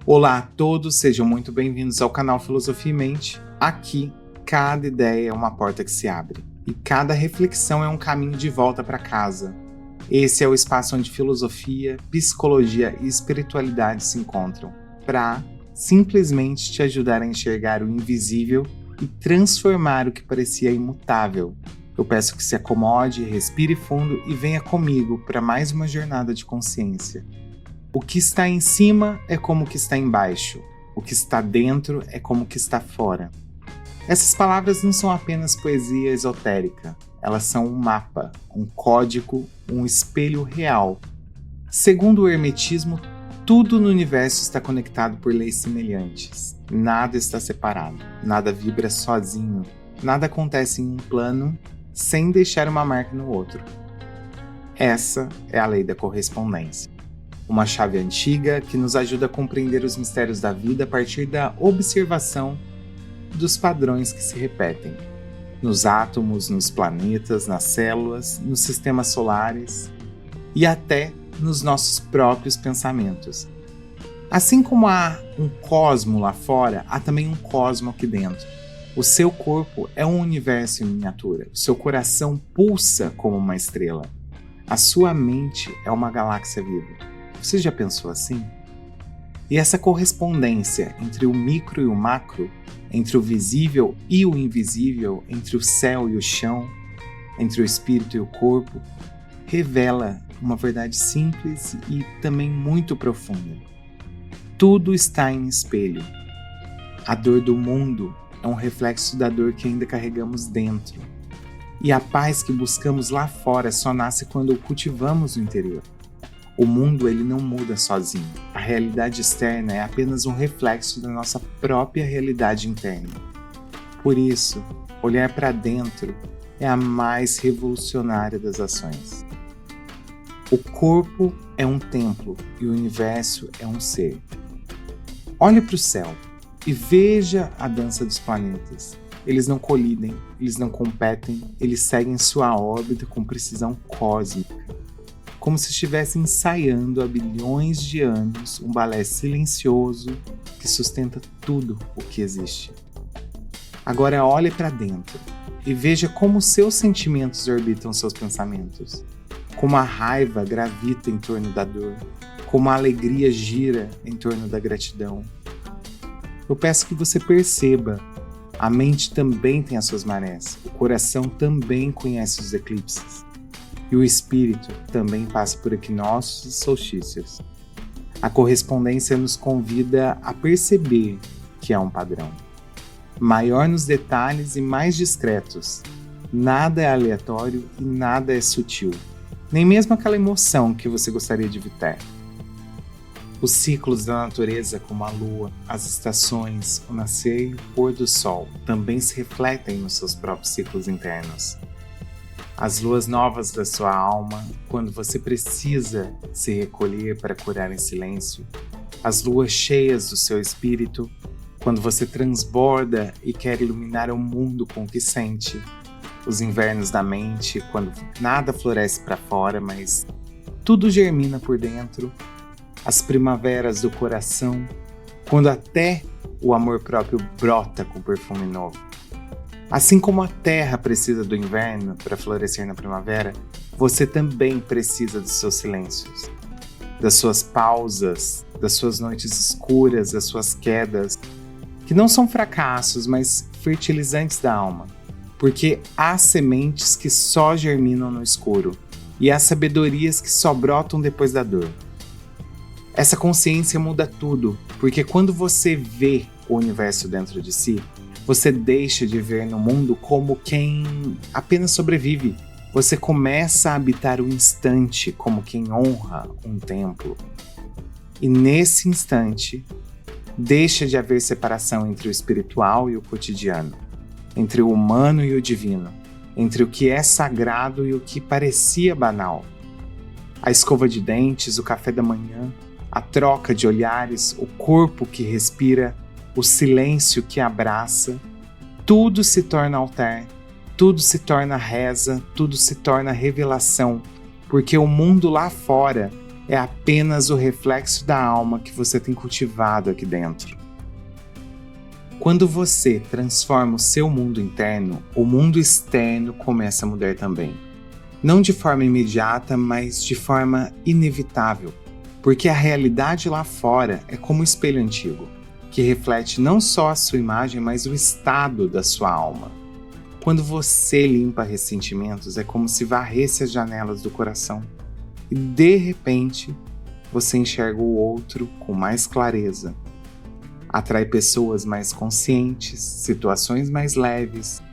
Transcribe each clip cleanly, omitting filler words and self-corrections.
Olá a todos, sejam muito bem-vindos ao canal Filosofia e Mente. Aqui, cada ideia é uma porta que se abre e cada reflexão é um caminho de volta para casa. Esse é o espaço onde filosofia, psicologia e espiritualidade se encontram para simplesmente te ajudar a enxergar o invisível e transformar o que parecia imutável. Eu peço que se acomode, respire fundo e venha comigo para mais uma jornada de consciência. O que está em cima é como o que está embaixo. O que está dentro é como o que está fora. Essas palavras não são apenas poesia esotérica. Elas são um mapa, um código, um espelho real. Segundo o hermetismo, tudo no universo está conectado por leis semelhantes. Nada está separado. Nada vibra sozinho. Nada acontece em um plano sem deixar uma marca no outro. Essa é a lei da correspondência. Uma chave antiga que nos ajuda a compreender os mistérios da vida a partir da observação dos padrões que se repetem nos átomos, nos planetas, nas células, nos sistemas solares e até nos nossos próprios pensamentos. Assim como há um cosmo lá fora, há também um cosmo aqui dentro. O seu corpo é um universo em miniatura. O seu coração pulsa como uma estrela. A sua mente é uma galáxia viva. Você já pensou assim? E essa correspondência entre o micro e o macro, entre o visível e o invisível, entre o céu e o chão, entre o espírito e o corpo, revela uma verdade simples e também muito profunda. Tudo está em espelho. A dor do mundo é um reflexo da dor que ainda carregamos dentro. E a paz que buscamos lá fora só nasce quando o cultivamos no interior. O mundo ele não muda sozinho. A realidade externa é apenas um reflexo da nossa própria realidade interna. Por isso, olhar para dentro é a mais revolucionária das ações. O corpo é um templo e o universo é um ser. Olhe para o céu e veja a dança dos planetas. Eles não colidem, eles não competem, eles seguem sua órbita com precisão cósmica. Como se estivesse ensaiando há bilhões de anos um balé silencioso que sustenta tudo o que existe. Agora olhe para dentro e veja como seus sentimentos orbitam seus pensamentos, como a raiva gravita em torno da dor, como a alegria gira em torno da gratidão. Eu peço que você perceba, a mente também tem as suas marés, o coração também conhece os eclipses. E o espírito também passa por equinócios e solstícios. A correspondência nos convida a perceber que há um padrão. Maior nos detalhes e mais discretos. Nada é aleatório e nada é sutil. Nem mesmo aquela emoção que você gostaria de evitar. Os ciclos da natureza, como a lua, as estações, o nascer e o pôr do sol, também se refletem nos seus próprios ciclos internos. As luas novas da sua alma, quando você precisa se recolher para curar em silêncio. As luas cheias do seu espírito, quando você transborda e quer iluminar o mundo com o que sente. Os invernos da mente, quando nada floresce para fora, mas tudo germina por dentro. As primaveras do coração, quando até o amor próprio brota com perfume novo. Assim como a terra precisa do inverno para florescer na primavera, você também precisa dos seus silêncios, das suas pausas, das suas noites escuras, das suas quedas, que não são fracassos, mas fertilizantes da alma, porque há sementes que só germinam no escuro e há sabedorias que só brotam depois da dor. Essa consciência muda tudo, porque quando você vê o universo dentro de si, você deixa de ver no mundo como quem apenas sobrevive. Você começa a habitar o instante como quem honra um templo. E nesse instante, deixa de haver separação entre o espiritual e o cotidiano, entre o humano e o divino, entre o que é sagrado e o que parecia banal. A escova de dentes, o café da manhã, a troca de olhares, o corpo que respira, o silêncio que abraça, tudo se torna altar, tudo se torna reza, tudo se torna revelação, porque o mundo lá fora é apenas o reflexo da alma que você tem cultivado aqui dentro. Quando você transforma o seu mundo interno, o mundo externo começa a mudar também. Não de forma imediata, mas de forma inevitável, porque a realidade lá fora é como um espelho antigo, que reflete não só a sua imagem, mas o estado da sua alma. Quando você limpa ressentimentos, é como se varresse as janelas do coração. E de repente, você enxerga o outro com mais clareza. Atrai pessoas mais conscientes, situações mais leves,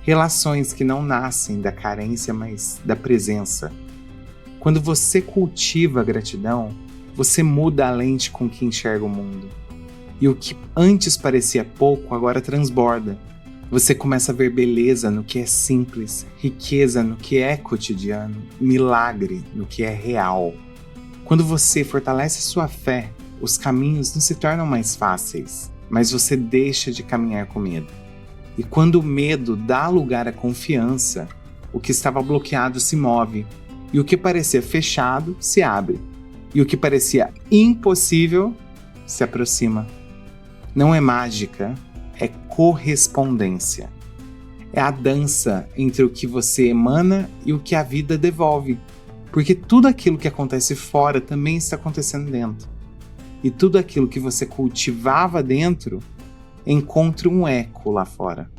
relações que não nascem da carência, mas da presença. Quando você cultiva a gratidão, você muda a lente com que enxerga o mundo. E o que antes parecia pouco, agora transborda. Você começa a ver beleza no que é simples, riqueza no que é cotidiano, milagre no que é real. Quando você fortalece sua fé, os caminhos não se tornam mais fáceis, mas você deixa de caminhar com medo. E quando o medo dá lugar à confiança, o que estava bloqueado se move, e o que parecia fechado se abre, e o que parecia impossível se aproxima. Não é mágica, é correspondência. É a dança entre o que você emana e o que a vida devolve, porque tudo aquilo que acontece fora também está acontecendo dentro. E tudo aquilo que você cultivava dentro encontra um eco lá fora.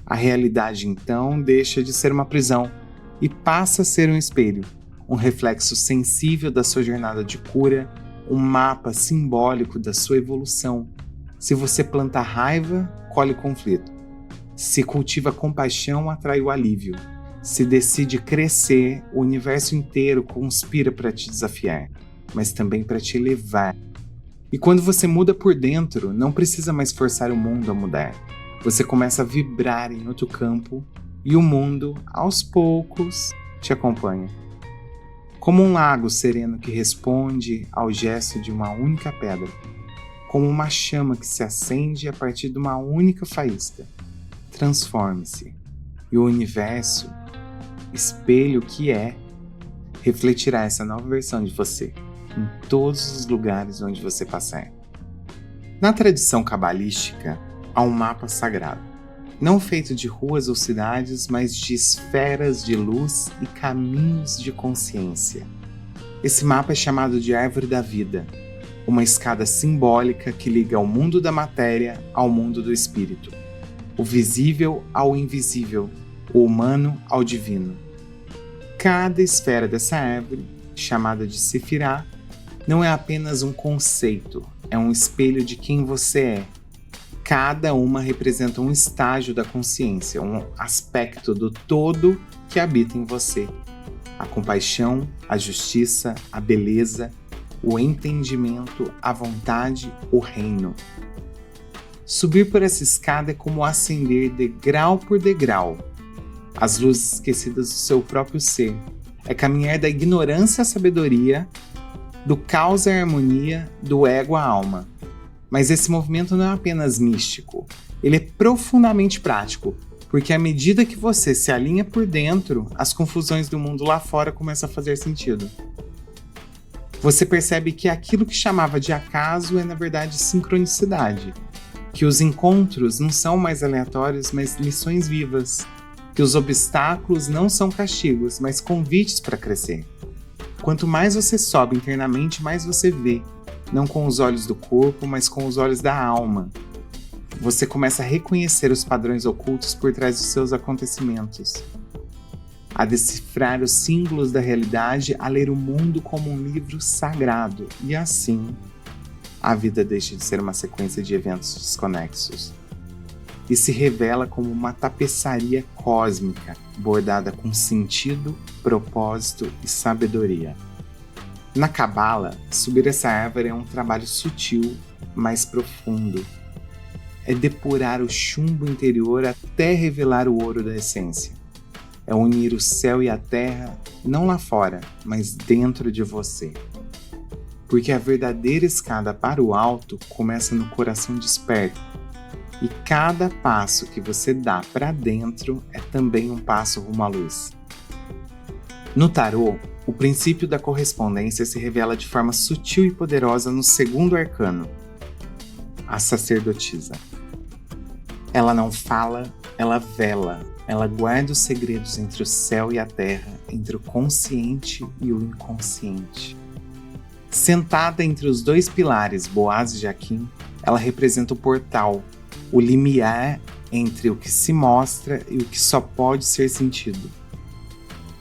A realidade então deixa de ser uma prisão e passa a ser um espelho, um reflexo sensível da sua jornada de cura, um mapa simbólico da sua evolução. Se você planta raiva, colhe conflito. Se cultiva compaixão, atrai o alívio. Se decide crescer, o universo inteiro conspira para te desafiar, mas também para te elevar. E quando você muda por dentro, não precisa mais forçar o mundo a mudar. Você começa a vibrar em outro campo e o mundo, aos poucos, te acompanha. Como um lago sereno que responde ao gesto de uma única pedra. Como uma chama que se acende a partir de uma única faísca. Transforme-se, e o universo, espelho que é, refletirá essa nova versão de você em todos os lugares onde você passar. Na tradição cabalística, há um mapa sagrado, não feito de ruas ou cidades, mas de esferas de luz e caminhos de consciência. Esse mapa é chamado de Árvore da Vida, uma escada simbólica que liga o mundo da matéria ao mundo do espírito, o visível ao invisível, o humano ao divino. Cada esfera dessa árvore, chamada de Sefirá, não é apenas um conceito, é um espelho de quem você é. Cada uma representa um estágio da consciência, um aspecto do todo que habita em você. A compaixão, a justiça, a beleza, o entendimento, a vontade, o reino. Subir por essa escada é como ascender degrau por degrau, as luzes esquecidas do seu próprio ser. É caminhar da ignorância à sabedoria, do caos à harmonia, do ego à alma. Mas esse movimento não é apenas místico, ele é profundamente prático, porque à medida que você se alinha por dentro, as confusões do mundo lá fora começam a fazer sentido. Você percebe que aquilo que chamava de acaso é na verdade sincronicidade, que os encontros não são mais aleatórios, mas lições vivas, que os obstáculos não são castigos, mas convites para crescer. Quanto mais você sobe internamente, mais você vê, não com os olhos do corpo, mas com os olhos da alma. Você começa a reconhecer os padrões ocultos por trás dos seus acontecimentos, a decifrar os símbolos da realidade, a ler o mundo como um livro sagrado, e assim, a vida deixa de ser uma sequência de eventos desconexos e se revela como uma tapeçaria cósmica, bordada com sentido, propósito e sabedoria. Na Cabala, subir essa árvore é um trabalho sutil, mas profundo. É depurar o chumbo interior até revelar o ouro da essência. É unir o céu e a terra, não lá fora, mas dentro de você. Porque a verdadeira escada para o alto começa no coração desperto. E cada passo que você dá para dentro é também um passo rumo à luz. No tarô, O princípio da correspondência se revela de forma sutil e poderosa no segundo arcano, a sacerdotisa. Ela não fala, ela vela, ela guarda os segredos entre o céu e a terra, entre o consciente e o inconsciente. Sentada entre os dois pilares, Boaz e Jaquim, ela representa o portal, o limiar entre o que se mostra e o que só pode ser sentido.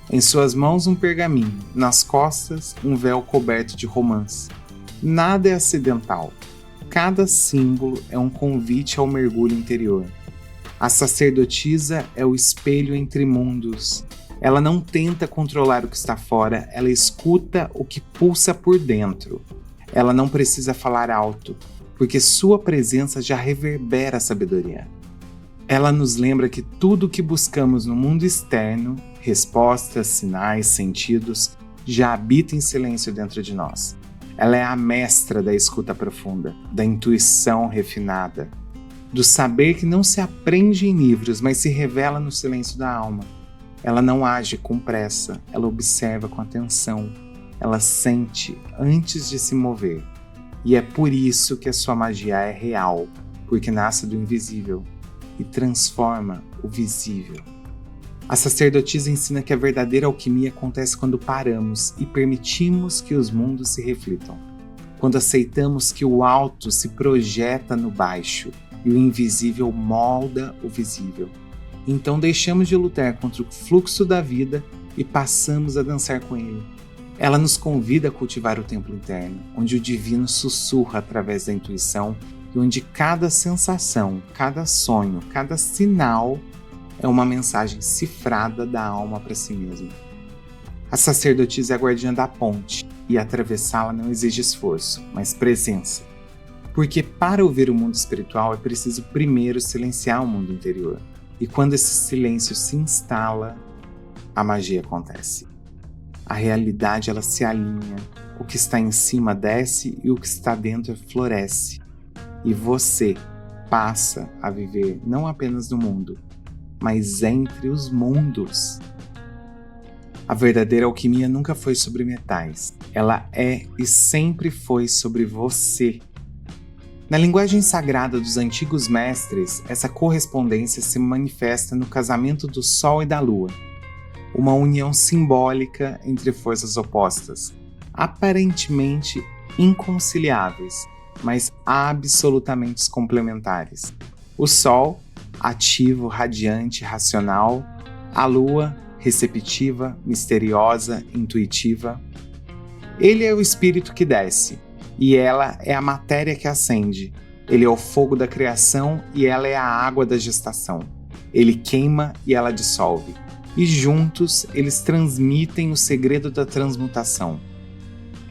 Em suas mãos um pergaminho, nas costas um véu coberto de romãs. Nada é acidental. Cada símbolo é um convite ao mergulho interior. A sacerdotisa é o espelho entre mundos. Ela não tenta controlar o que está fora, ela escuta o que pulsa por dentro. Ela não precisa falar alto, porque sua presença já reverbera a sabedoria. Ela nos lembra que tudo o que buscamos no mundo externo, respostas, sinais, sentidos, já habita em silêncio dentro de nós. Ela é a mestra da escuta profunda, da intuição refinada, do saber que não se aprende em livros, mas se revela no silêncio da alma. Ela não age com pressa, ela observa com atenção, ela sente antes de se mover. E é por isso que a sua magia é real, porque nasce do invisível e transforma o visível. A sacerdotisa ensina que a verdadeira alquimia acontece quando paramos e permitimos que os mundos se reflitam. Quando aceitamos que o alto se projeta no baixo e o invisível molda o visível. Então deixamos de lutar contra o fluxo da vida e passamos a dançar com ele. Ela nos convida a cultivar o templo interno, onde o divino sussurra através da intuição e onde cada sensação, cada sonho, cada sinal é uma mensagem cifrada da alma para si mesma. A sacerdotisa é a guardiã da ponte e atravessá-la não exige esforço, mas presença. Porque para ouvir o mundo espiritual é preciso primeiro silenciar o mundo interior. E quando esse silêncio se instala, a magia acontece. A realidade ela se alinha, o que está em cima desce e o que está dentro floresce. E você passa a viver não apenas no mundo, mas entre os mundos. A verdadeira alquimia nunca foi sobre metais. Ela é e sempre foi sobre você. Na linguagem sagrada dos antigos mestres, essa correspondência se manifesta no casamento do Sol e da Lua, uma união simbólica entre forças opostas, aparentemente inconciliáveis, mas absolutamente complementares. O Sol, ativo, radiante, racional, a Lua, receptiva, misteriosa, intuitiva. Ele é o espírito que desce, e ela é a matéria que acende. Ele é o fogo da criação e ela é a água da gestação. Ele queima e ela dissolve. E juntos eles transmitem o segredo da transmutação.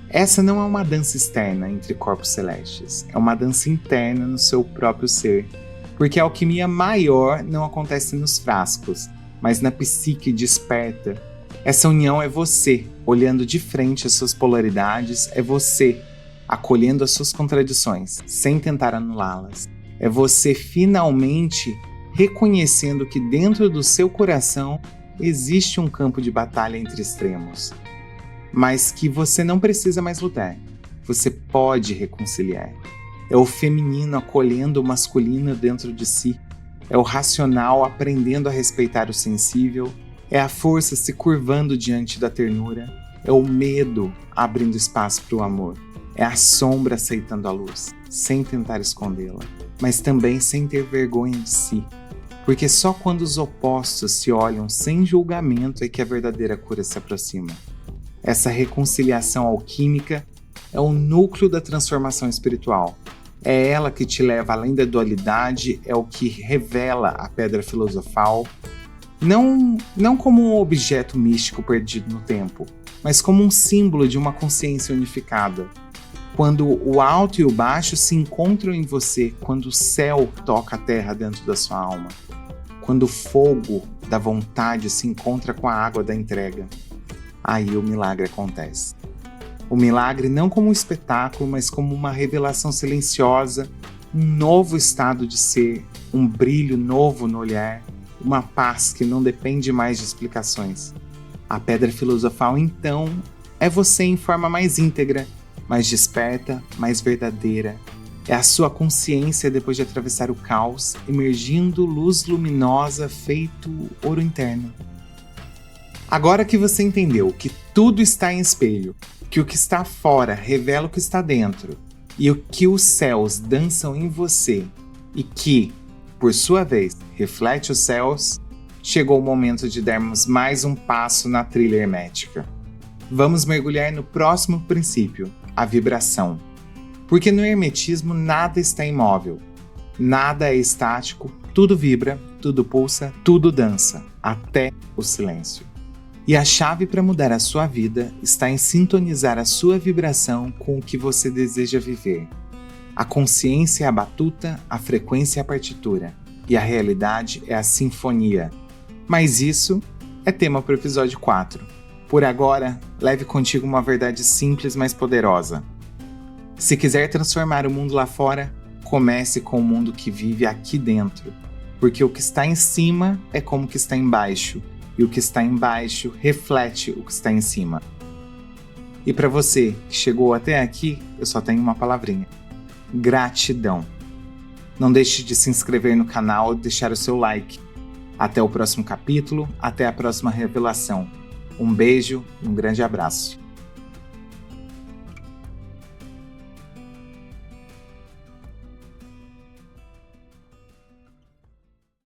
Essa não é uma dança externa entre corpos celestes, é uma dança interna no seu próprio ser. Porque a alquimia maior não acontece nos frascos, mas na psique desperta. Essa união é você, olhando de frente as suas polaridades, é você, acolhendo as suas contradições, sem tentar anulá-las. É você finalmente reconhecendo que dentro do seu coração existe um campo de batalha entre extremos, mas que você não precisa mais lutar. Você pode reconciliar. É o feminino acolhendo o masculino dentro de si. É o racional aprendendo a respeitar o sensível. É a força se curvando diante da ternura. É o medo abrindo espaço para o amor. É a sombra aceitando a luz, sem tentar escondê-la, mas também sem ter vergonha de si. Porque só quando os opostos se olham sem julgamento é que a verdadeira cura se aproxima. Essa reconciliação alquímica é o núcleo da transformação espiritual. É ela que te leva além da dualidade, é o que revela a pedra filosofal, não como um objeto místico perdido no tempo, mas como um símbolo de uma consciência unificada. Quando o alto e o baixo se encontram em você, quando o céu toca a terra dentro da sua alma, quando o fogo da vontade se encontra com a água da entrega, aí o milagre acontece. O milagre não como um espetáculo, mas como uma revelação silenciosa, um novo estado de ser, um brilho novo no olhar, uma paz que não depende mais de explicações. A pedra filosofal, então, é você em forma mais íntegra, mais desperta, mais verdadeira. É a sua consciência depois de atravessar o caos, emergindo luz luminosa feito ouro interno. Agora que você entendeu que tudo está em espelho, que o que está fora revela o que está dentro, e que os céus dançam em você, e que, por sua vez, reflete os céus, chegou o momento de darmos mais um passo na trilha hermética. Vamos mergulhar no próximo princípio, a vibração. Porque no hermetismo nada está imóvel, nada é estático, tudo vibra, tudo pulsa, tudo dança, até o silêncio. E a chave para mudar a sua vida está em sintonizar a sua vibração com o que você deseja viver. A consciência é a batuta, a frequência é a partitura, e a realidade é a sinfonia. Mas isso é tema para o episódio 4. Por agora, leve contigo uma verdade simples, mas poderosa. Se quiser transformar o mundo lá fora, comece com o mundo que vive aqui dentro, porque o que está em cima é como o que está embaixo, e o que está embaixo reflete o que está em cima. E para você que chegou até aqui, eu só tenho uma palavrinha: gratidão. Não deixe de se inscrever no canal e deixar o seu like. Até o próximo capítulo, até a próxima revelação. Um beijo e um grande abraço.